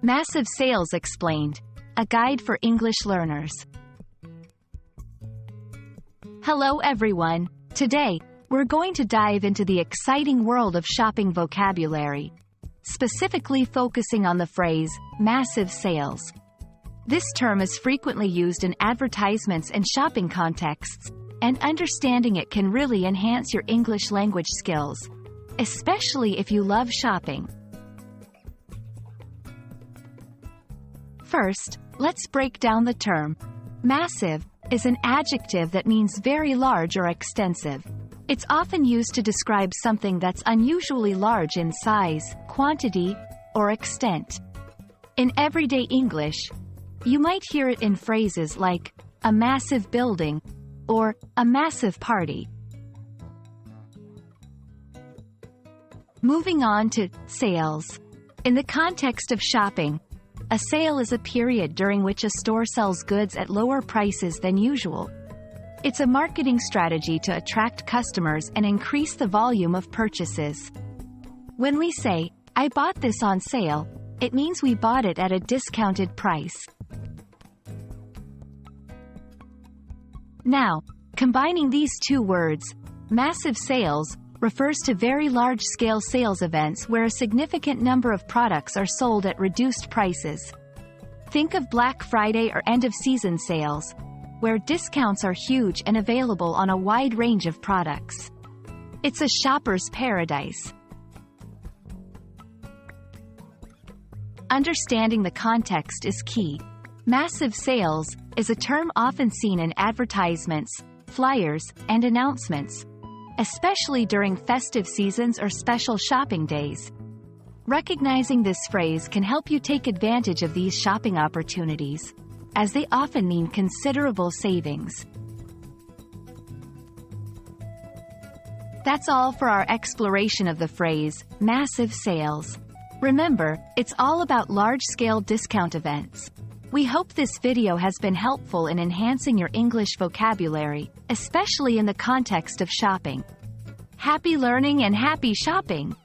Massive Sales Explained, a guide for English learners. Hello everyone. Today, we're going to dive into the exciting world of shopping vocabulary, specifically focusing on the phrase, massive sales. This term is frequently used in advertisements and shopping contexts, and understanding it can really enhance your English language skills, especially if you love shopping. First, let's break down the term. Massive is an adjective that means very large or extensive. It's often used to describe something that's unusually large in size, quantity, or extent. In everyday English, you might hear it in phrases like, a massive building, or a massive party. Moving on to sales. In the context of shopping, a sale is a period during which a store sells goods at lower prices than usual. It's a marketing strategy to attract customers and increase the volume of purchases. When we say, I bought this on sale, it means we bought it at a discounted price. Now, combining these two words, massive sales refers to very large-scale sales events where a significant number of products are sold at reduced prices. Think of Black Friday or end-of-season sales, where discounts are huge and available on a wide range of products. It's a shopper's paradise. Understanding the context is key. Massive sales is a term often seen in advertisements, flyers, and announcements, especially during festive seasons or special shopping days. Recognizing this phrase can help you take advantage of these shopping opportunities, as they often mean considerable savings. That's all for our exploration of the phrase, massive sales. Remember, it's all about large-scale discount events. We hope this video has been helpful in enhancing your English vocabulary, especially in the context of shopping. Happy learning and happy shopping!